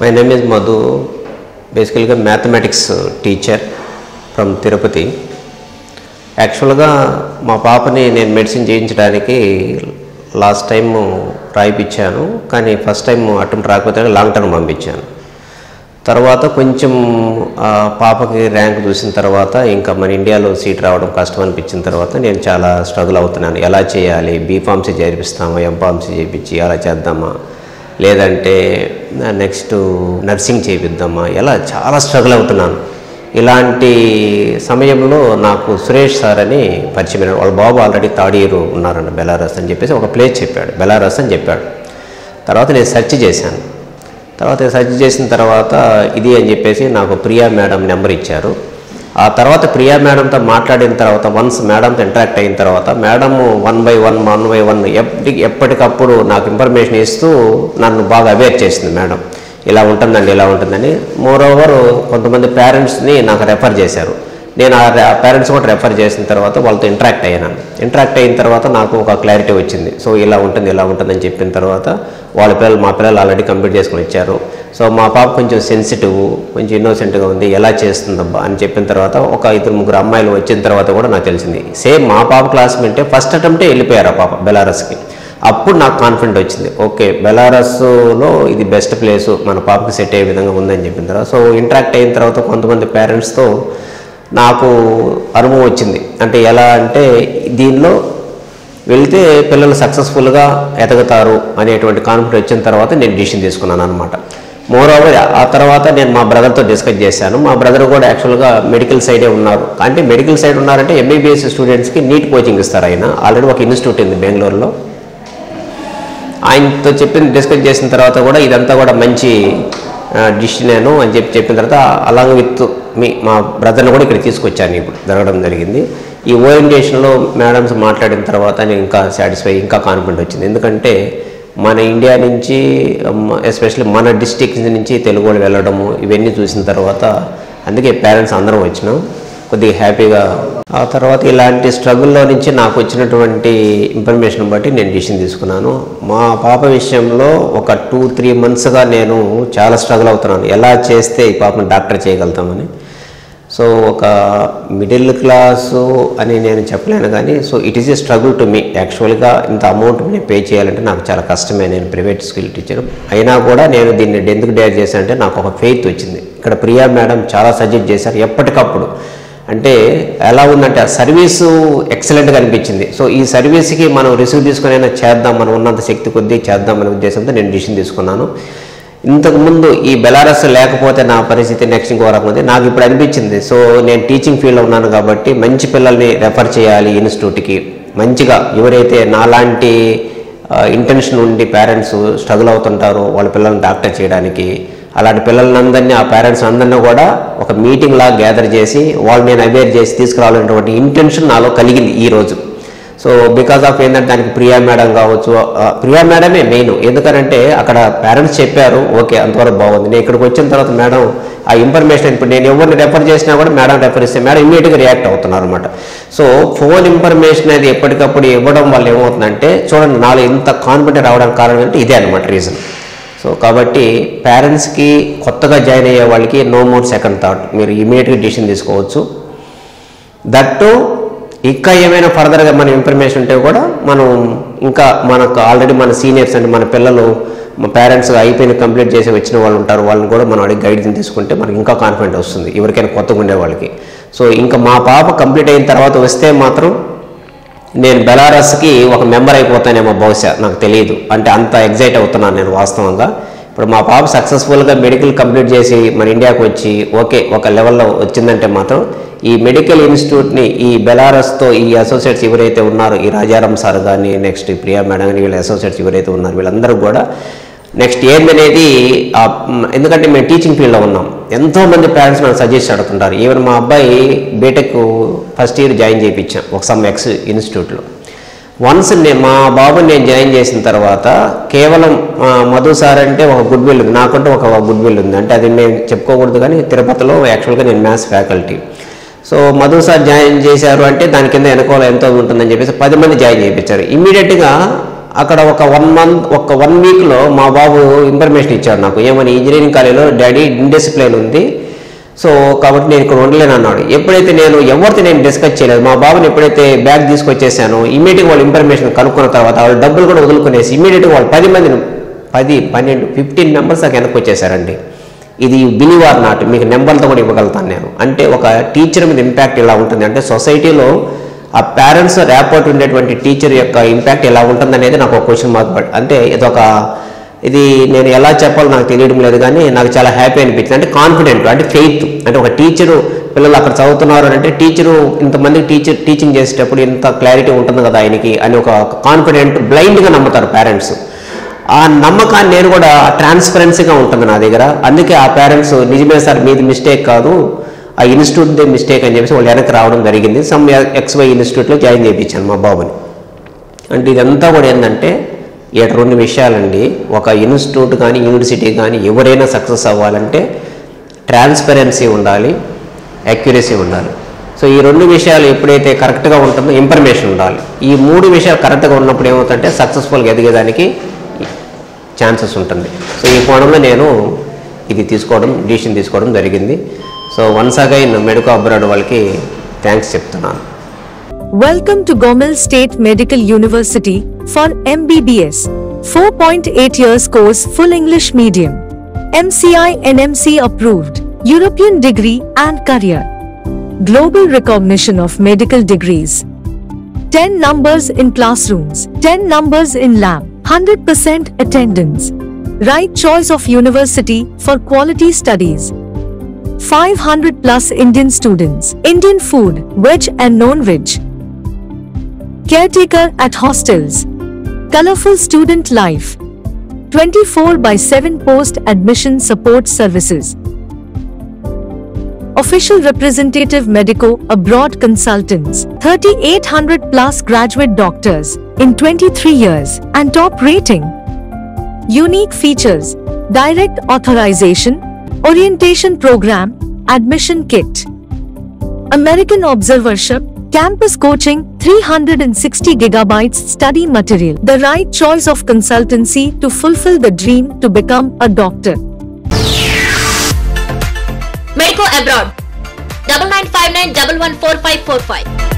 My name is Madhu, basically a mathematics teacher from Tirupati. యాక్చువల్గా మా పాపని నేను మెడిసిన్ చేయించడానికి లాస్ట్ టైం రాయిపించాను, కానీ ఫస్ట్ టైం అటెంప్ట్ రాకపోతే లాంగ్ టర్మ్ పంపించాను. తర్వాత కొంచెం పాపకి ర్యాంక్ చూసిన తర్వాత ఇంకా మన ఇండియాలో సీట్ రావడం కష్టం అనిపించిన తర్వాత నేను చాలా స్ట్రగుల్ అవుతున్నాను. ఎలా చేయాలి, బీఫార్మసీ చేర్పిస్తామా, ఎంఫార్మసీ చేయించి అలా చేద్దామా, లేదంటే నెక్స్ట్ నర్సింగ్ చేయిద్దామా, ఎలా చాలా స్ట్రగుల్ అవుతున్నాను. ఇలాంటి సమయంలో నాకు సురేష్ సార్ అని పరిచయం. వాళ్ళ బాబు ఆల్రెడీ థర్డ్ ఇయర్ ఉన్నారన్న బెలారస్ అని చెప్పేసి ఒక ప్లేస్ చెప్పాడు, బెలారస్ అని చెప్పాడు. తర్వాత నేను సెర్చ్ చేశాను. సెర్చ్ చేసిన తర్వాత ఇది అని చెప్పేసి నాకు ప్రియా మేడం నెంబర్ ఇచ్చారు. ఆ తర్వాత ప్రియా మేడంతో మాట్లాడిన తర్వాత వన్స్ మేడంతో ఇంటరాక్ట్ అయిన తర్వాత మేడము వన్ బై వన్ ఎప్పటికప్పుడు నాకు ఇన్ఫర్మేషన్ ఇస్తూ నన్ను బాగా అవేర్ చేసింది. మేడం ఇలా ఉంటుందండి, ఇలా ఉంటుందని. మోరోవర్ కొంతమంది పేరెంట్స్ని నాకు రెఫర్ చేశారు. నేను ఆ పేరెంట్స్ కూడా రెఫర్ చేసిన తర్వాత వాళ్ళతో ఇంటరాక్ట్ అయ్యాను. ఇంటరాక్ట్ అయిన తర్వాత నాకు ఒక క్లారిటీ వచ్చింది. సో ఇలా ఉంటుందని చెప్పిన తర్వాత మా పిల్లలు ఆల్రెడీ కంప్లీట్ చేసుకుని వచ్చారు. సో మా పాప కొంచెం సెన్సిటివ్, కొంచెం ఇన్నోసెంట్గా ఉంది, ఎలా చేస్తుందబ్బా అని చెప్పిన తర్వాత ఒక 2-3 అమ్మాయిలు వచ్చిన తర్వాత కూడా నాకు తెలిసింది. సేమ్ మా పాప క్లాస్మేటే ఫస్ట్ అటెంప్టే వెళ్ళిపోయారు ఆ పాప బెలారస్కి. అప్పుడు నాకు కాన్ఫిడెంట్ వచ్చింది, ఓకే బెలారస్లో ఇది బెస్ట్ ప్లేసు, మన పాపకి సెట్ అయ్యే విధంగా ఉందని చెప్పిన తర్వాత సో ఇంటరాక్ట్ అయిన తర్వాత కొంతమంది పేరెంట్స్తో నాకు అనుభవం వచ్చింది. అంటే ఎలా అంటే దీనిలో వెళ్తే పిల్లలు సక్సెస్ఫుల్గా ఎదగతారు అనేటువంటి కాన్ఫిడెంట్ వచ్చిన తర్వాత నేను డిసిషన్ తీసుకున్నాను అనమాట. మోరోవర్ ఆ తర్వాత నేను మా బ్రదర్తో డిస్కస్ చేశాను. మా బ్రదర్ కూడా యాక్చువల్గా మెడికల్ సైడే ఉన్నారు. అంటే మెడికల్ సైడ్ ఉన్నారంటే ఎంబీబీఎస్ స్టూడెంట్స్కి నీట్ కోచింగ్ ఇస్తారు. ఆయన ఆల్రెడీ ఒక ఇన్స్టిట్యూట్ ఉంది బెంగళూరులో. ఆయనతో డిస్కస్ చేసిన తర్వాత కూడా ఇదంతా కూడా మంచి డిసిషన్ అని చెప్పిన తర్వాత అలాగే విత్ మా బ్రదర్ని కూడా ఇక్కడ తీసుకొచ్చాను. ఇప్పుడు జరగడం జరిగింది. ఈ ఓరియంటేషన్లో మేడమ్స్ మాట్లాడిన తర్వాత నేను ఇంకా సాటిస్ఫై, ఇంకా కాన్ఫిడెంట్ వచ్చింది. ఎందుకంటే మన ఇండియా నుంచి ఎస్పెషల్లీ మన డిస్ట్రిక్ట్ నుంచి తెలుగు వాళ్ళు వెళ్ళడము ఇవన్నీ చూసిన తర్వాత అందుకే పేరెంట్స్ అందరం వచ్చినాం కొద్దిగా హ్యాపీగా. ఆ తర్వాత ఇలాంటి స్ట్రగుల్లో నుంచి నాకు వచ్చినటువంటి ఇన్ఫర్మేషన్ బట్టి నేను డిసిషన్ తీసుకున్నాను. మా పాప విషయంలో ఒక 2-3 మంత్స్గా నేను చాలా స్ట్రగుల్ అవుతున్నాను, ఎలా చేస్తే ఈ పాపను డాక్టర్ చేయగలుగుతామని. సో ఒక మిడిల్ క్లాసు అని నేను చెప్పలేను, కానీ so it is a struggle to me. యాక్చువల్గా ఇంత అమౌంట్ నేను పే చేయాలంటే నాకు చాలా కష్టమే. నేను ప్రైవేట్ స్కూల్ టీచర్ అయినా కూడా నేను దీన్ని ఎందుకు డేర్ చేశానంటే నాకు ఒక ఫెయిత్ వచ్చింది. ఇక్కడ ప్రియా మేడం చాలా సజెస్ట్ చేశారు ఎప్పటికప్పుడు. అంటే ఎలా ఉందంటే ఆ సర్వీసు ఎక్సలెంట్గా అనిపించింది. సో ఈ సర్వీస్కి మనం రిసీవ్ తీసుకునైనా చేద్దాం, మనం ఉన్నంత శక్తి కొద్దీ చేద్దామనే ఉద్దేశంతో నేను డిసిషన్ తీసుకున్నాను. ఇంతకుముందు ఈ బెలారస్ లేకపోతే నా పరిస్థితి నెక్స్ట్ ఇంకో రకం ఉంది. నాకు ఇప్పుడు అనిపించింది, సో నేను టీచింగ్ ఫీల్డ్లో ఉన్నాను కాబట్టి మంచి పిల్లల్ని రెఫర్ చేయాలి ఇన్స్టిట్యూట్కి. మంచిగా ఎవరైతే నాలాంటి ఇంటెన్షన్ ఉండి పేరెంట్స్ స్ట్రగుల్ అవుతుంటారో వాళ్ళ పిల్లల్ని డాక్టర్ చేయడానికి, అలాంటి పిల్లలందరినీ ఆ పేరెంట్స్ అందరినీ కూడా ఒక మీటింగ్ లాగా గ్యాదర్ చేసి వాళ్ళు నేను అవేర్ చేసి తీసుకురావాలనేటువంటి ఇంటెన్షన్ నాలో కలిగింది ఈరోజు. సో బికాజ్ ఆఫ్ ఏంటంటే దానికి ప్రియా మేడం కావచ్చు, ప్రియా మేడమే మెయిన్. ఎందుకంటే అక్కడ పేరెంట్స్ చెప్పారు, ఓకే అంతవరకు బాగుంది. నేను ఇక్కడికి వచ్చిన తర్వాత మేడం ఆ ఇన్ఫర్మేషన్ ఇప్పుడు నేను ఎవరిని రెఫర్ చేసినా కూడా మేడం రెఫర్ ఇస్తే మేడం ఇమీడియట్గా రియాక్ట్ అవుతున్నారు అనమాట. సో ఫోన్ ఇన్ఫర్మేషన్ అది ఎప్పటికప్పుడు ఇవ్వడం వల్ల ఏమవుతుందంటే చూడండి నాలో ఇంత కాన్ఫిడెంట్ రావడానికి కారణం అంటే ఇదే అనమాట రీజన్. సో కాబట్టి పేరెంట్స్కి కొత్తగా జాయిన్ అయ్యే వాళ్ళకి నో మోర్ సెకండ్ థాట్, మీరు ఇమీడియట్గా డిసిషన్ తీసుకోవచ్చు. దట్టు ఇంకా ఏమైనా ఫర్దర్గా మన ఇన్ఫర్మేషన్ ఉంటే కూడా మనం ఇంకా మనకు ఆల్రెడీ మన సీనియర్స్ అంటే మన పిల్లలు మా పేరెంట్స్ అయిపోయిన కంప్లీట్ చేసి వచ్చిన వాళ్ళు ఉంటారు, వాళ్ళని కూడా మనం అడిగి గైడ్ని తీసుకుంటే మనకి ఇంకా కాన్ఫిడెంట్ వస్తుంది ఎవరికైనా కొత్తగా ఉండే వాళ్ళకి. సో ఇంకా మా పాప కంప్లీట్ అయిన తర్వాత వస్తే మాత్రం నేను బెలారస్కి ఒక మెంబర్ అయిపోతానేమో బహుశా, నాకు తెలియదు. అంటే అంత ఎగ్జైట్ అవుతున్నాను నేను వాస్తవంగా. ఇప్పుడు మా పాప సక్సెస్ఫుల్గా మెడికల్ కంప్లీట్ చేసి మన ఇండియాకి వచ్చి ఓకే ఒక లెవెల్లో వచ్చిందంటే మాత్రం ఈ మెడికల్ ఇన్స్టిట్యూట్ని ఈ బెలారస్తో ఈ అసోసియేట్స్ ఎవరైతే ఉన్నారో ఈ రాజారాం సార్ కానీ నెక్స్ట్ ప్రియా మేడం కానీ వీళ్ళ అసోసియేట్స్ ఎవరైతే ఉన్నారో వీళ్ళందరూ కూడా నెక్స్ట్ ఏందనేది, ఎందుకంటే మేము టీచింగ్ ఫీల్డ్లో ఉన్నాం. ఎంతోమంది పేరెంట్స్ నాకు సజెస్ట్ అడుగుతుంటారు. ఈవెన్ మా అబ్బాయి బీటెక్ ఫస్ట్ ఇయర్ జాయిన్ చేయించాం ఒక సమ్ ఎక్స్ ఇన్స్టిట్యూట్లో. వన్స్ మా బాబుని నేను జాయిన్ చేసిన తర్వాత కేవలం మధు సార్ అంటే ఒక గుడ్ విల్ ఉంది, నాకంటే ఒక గుడ్ విల్ ఉంది. అంటే అది నేను చెప్పుకోకూడదు, కానీ తిరుపతిలో యాక్చువల్గా నేను maths faculty. So Madhu sir join చేశారు అంటే దాని కింద వెనకాల ఎంతో ఉంటుందని చెప్పేసి 10 మంది జాయిన్ చేయించారు. ఇమ్మీడియట్గా అక్కడ ఒక 1 మంత్ ఒక 1 వీక్లో మా బాబు ఇన్ఫర్మేషన్ ఇచ్చాడు నాకు, ఏమని ఇంజనీరింగ్ కాలేజీలో డాడీ ఇండిసిప్లైన్ ఉంది, సో కాబట్టి నేను ఇక్కడ ఉండలేను అన్నాడు. ఎప్పుడైతే నేను ఎవరితో నేను డిస్కస్ చేయలేదు, మా బాబుని ఎప్పుడైతే బ్యాగ్ తీసుకొచ్చేసానో ఇమీడియట్గా వాళ్ళు ఇన్ఫర్మేషన్ కనుక్కున్న తర్వాత వాళ్ళు డబ్బులు కూడా వదులుకునేసి ఇమీడియట్గా వాళ్ళు 10 మందిని 10, 12, 15 మెంబర్స్ దాకా వెనక్కి వచ్చేసారండి. ఇది బిలీవ్ ఆర్ నాట్, మీకు నెంబర్లతో కూడా ఇవ్వగలుగుతాను నేను. అంటే ఒక టీచర్ మీద ఇంపాక్ట్ ఎలా ఉంటుంది అంటే సొసైటీలో ఆ పేరెంట్స్ ర్యాపోర్ట్ ఉండేటువంటి టీచర్ యొక్క ఇంపాక్ట్ ఎలా ఉంటుంది అనేది నాకు ఒక క్వశ్చన్ మార్క్. అంటే ఇది నేను ఎలా చెప్పాలో నాకు తెలియడం లేదు, కానీ నాకు చాలా హ్యాపీ అనిపించింది. అంటే కాన్ఫిడెంట్, అంటే ఫెయిత్, అంటే ఒక టీచరు పిల్లలు అక్కడ చదువుతున్నారు అంటే టీచరు ఇంతమందికి టీచింగ్ చేసేటప్పుడు ఇంత క్లారిటీ ఉంటుంది కదా ఆయనకి అని ఒక కాన్ఫిడెంట్ బ్లైండ్గా నమ్ముతారు పేరెంట్స్. ఆ నమ్మకాన్ని నేను కూడా ట్రాన్స్పరెన్సీగా ఉంటుంది నా దగ్గర. అందుకే ఆ పేరెంట్స్ నిజమే సార్ మీది మిస్టేక్ కాదు, ఆ ఇన్స్టిట్యూట్దే మిస్టేక్ అని చెప్పేసి వాళ్ళు వెనక్కి రావడం జరిగింది. సమ్ XY ఇన్స్టిట్యూట్లో జాయిన్ చేయించాను మా బాబుని. అంటే ఇదంతా కూడా ఏంటంటే 2 విషయాలండి. ఒక ఇన్స్టిట్యూట్ కానీ యూనివర్సిటీ కానీ ఎవరైనా సక్సెస్ అవ్వాలంటే ట్రాన్స్పరెన్సీ ఉండాలి, యాక్యురసీ ఉండాలి. సో ఈ 2 విషయాలు ఎప్పుడైతే కరెక్ట్గా ఉంటుందో ఇన్ఫర్మేషన్ ఉండాలి. ఈ 3 విషయాలు కరెక్ట్గా ఉన్నప్పుడు ఏమవుతుందంటే సక్సెస్ఫుల్గా ఎదిగేదానికి ఛాన్సెస్ ఉంటుంది. సో ఈ కోణంలో నేను డిసిషన్ తీసుకోవడం జరిగింది. So once again medico abroad వాళ్ళకి థ్యాంక్స్ చెప్తున్నాను. Welcome to Gomel State Medical University for MBBS 4.8 years course, full English medium, MCI NMC approved, European degree and career, global recognition of medical degrees, 10 numbers in classrooms, 10 numbers in lab, 100% attendance, right choice of university for quality studies, 500 plus Indian students, Indian food, veg and non-veg, caretaker at hostels, colorful student life, 24/7 post-admission support services, official representative medico abroad consultants, 3800 plus graduate doctors in 23 years and top rating. Unique features: direct authorization, orientation program, admission kit, American observership, campus coaching, 360 gigabytes study material. The right choice of consultancy to fulfill the dream to become a doctor. Medico Abroad 9959114545.